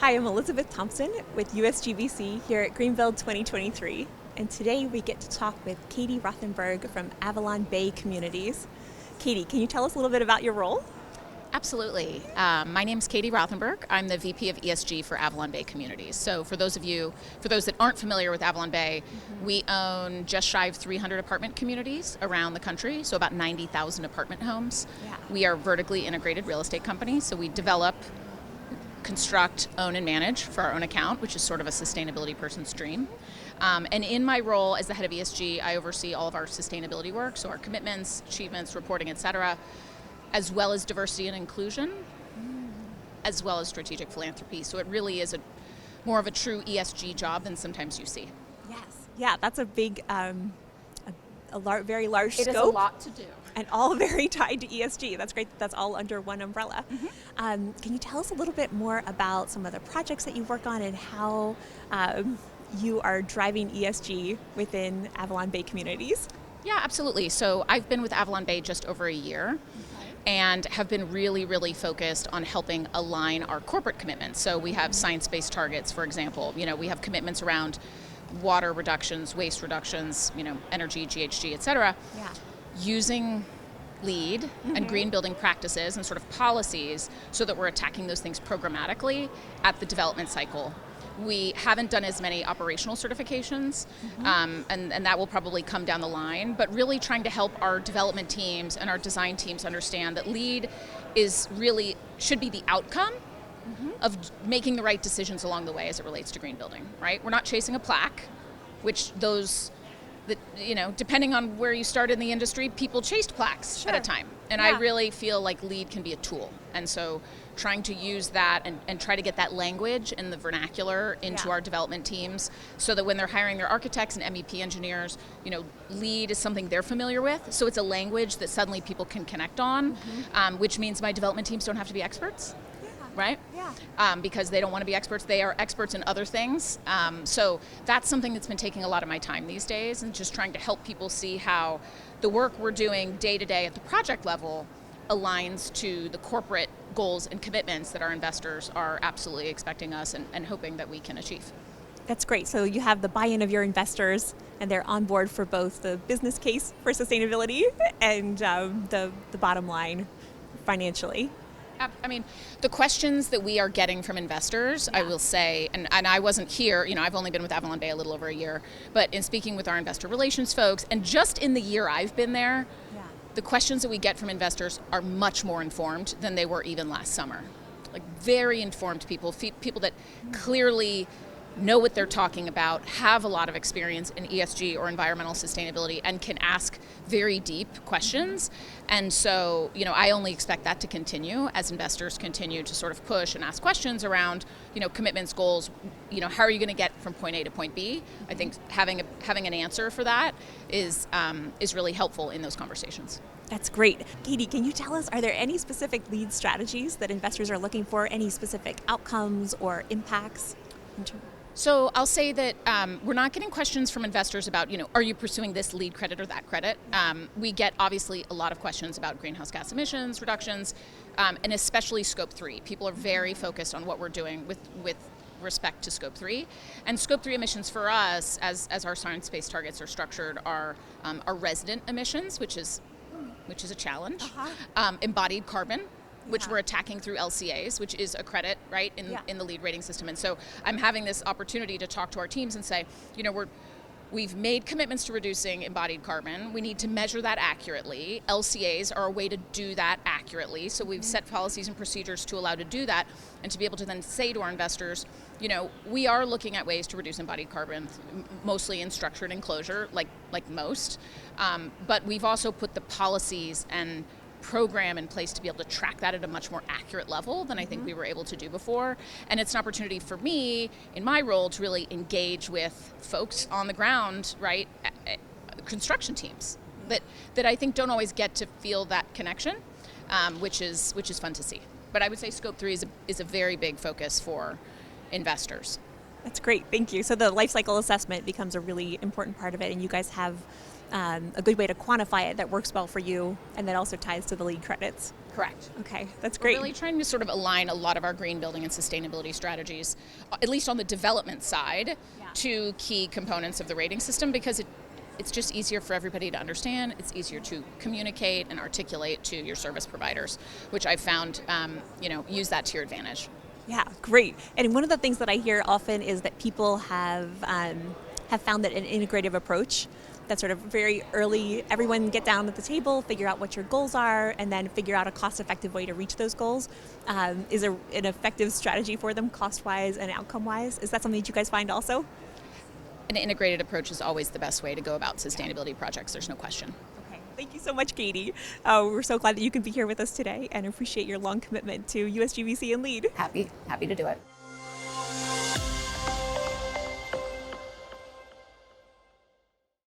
Hi, I'm Elizabeth Thompson with USGBC here at Greenbuild 2023. And today we get to talk with Katie Rothenberg from AvalonBay Communities. Katie, can you tell us a little bit about your role? Absolutely. My name is Katie Rothenberg. I'm the VP of ESG for AvalonBay Communities. So for those that aren't familiar with AvalonBay, we own just shy of 300 apartment communities around the country, so about 90,000 apartment homes. Yeah. We are a vertically integrated real estate company, so we develop, construct, own, and manage for our own account, which is sort of a sustainability person's dream. And in my role as the head of ESG, I oversee all of our sustainability work, so our commitments, achievements, reporting, et cetera, as well as diversity and inclusion, as well as strategic philanthropy. So it really is more of a true ESG job than sometimes you see. Yes. Yeah, that's a big, very large scope. It is a lot to do. And all very tied to ESG. That's great. That's all under one umbrella. Can you tell us a little bit more about some of the projects that you work on and how you are driving ESG within AvalonBay Communities? Yeah, absolutely. So I've been with AvalonBay just over a year. And have been really, really focused on helping align our corporate commitments. So we have science-based targets, for example. We have commitments around water reductions, waste reductions, energy, GHG, et cetera. Yeah. Using LEED and green building practices and sort of policies so that we're attacking those things programmatically at the development cycle. We haven't done as many operational certifications, and that will probably come down the line, but really trying to help our development teams and our design teams understand that LEED should be the outcome of making the right decisions along the way as it relates to green building, right? We're not chasing a plaque, which depending on where you start in the industry, people chased plaques at a time. And I really feel like LEED can be a tool. And so trying to use that and try to get that language and the vernacular into our development teams so that when they're hiring their architects and MEP engineers, LEED is something they're familiar with. So it's a language that suddenly people can connect on, which means my development teams don't have to be experts. Right? Yeah. Because they don't want to be experts. They are experts in other things. So that's something that's been taking a lot of my time these days, and just trying to help people see how the work we're doing day to day at the project level aligns to the corporate goals and commitments that our investors are absolutely expecting us and hoping that we can achieve. That's great. So you have the buy-in of your investors, and they're on board for both the business case for sustainability and the bottom line financially. I mean, the questions that we are getting from investors, I will say, and I wasn't here, I've only been with AvalonBay a little over a year, but in speaking with our investor relations folks, and just in the year I've been there, the questions that we get from investors are much more informed than they were even last summer. Like very informed people that clearly know what they're talking about, have a lot of experience in ESG or environmental sustainability, and can ask very deep questions. And so, I only expect that to continue as investors continue to sort of push and ask questions around, commitments, goals, how are you going to get from point A to point B? I think having an answer for that is really helpful in those conversations. That's great. Katie, can you tell us, are there any specific LEED strategies that investors are looking for, any specific outcomes or impacts? So I'll say that we're not getting questions from investors about, are you pursuing this LEED credit or that credit? We get obviously a lot of questions about greenhouse gas emissions reductions, and especially Scope 3. People are very focused on what we're doing with respect to Scope 3. And Scope 3 emissions for us, as our science-based targets are structured, are resident emissions, which is a challenge, embodied carbon, which we're attacking through LCAs, which is a credit, right, in the LEED rating system. And so I'm having this opportunity to talk to our teams and say, we've made commitments to reducing embodied carbon. We need to measure that accurately. LCAs are a way to do that accurately. So we've set policies and procedures to allow to do that, and to be able to then say to our investors, we are looking at ways to reduce embodied carbon, mostly in structured enclosure, like most. But we've also put the policies and program in place to be able to track that at a much more accurate level than I think we were able to do before. And it's an opportunity for me in my role to really engage with folks on the ground, right, construction teams that I think don't always get to feel that connection, which is fun to see. But I would say Scope 3 is a very big focus for investors. That's great. Thank you. So the life cycle assessment becomes a really important part of it, and you guys have a good way to quantify it that works well for you and that also ties to the LEED credits. Correct. Okay, that's We're great. really trying to sort of align a lot of our green building and sustainability strategies, at least on the development side, to key components of the rating system, because it's just easier for everybody to understand. It's easier to communicate and articulate to your service providers, which I've found, use that to your advantage. Yeah, great. And one of the things that I hear often is that people have found that an integrative approach, that sort of very early, everyone get down at the table, figure out what your goals are, and then figure out a cost-effective way to reach those goals is an effective strategy for them cost-wise and outcome-wise. Is that something that you guys find also? An integrated approach is always the best way to go about sustainability projects, there's no question. Okay, thank you so much, Katie. We're so glad that you could be here with us today and appreciate your long commitment to USGBC and LEED. Happy to do it.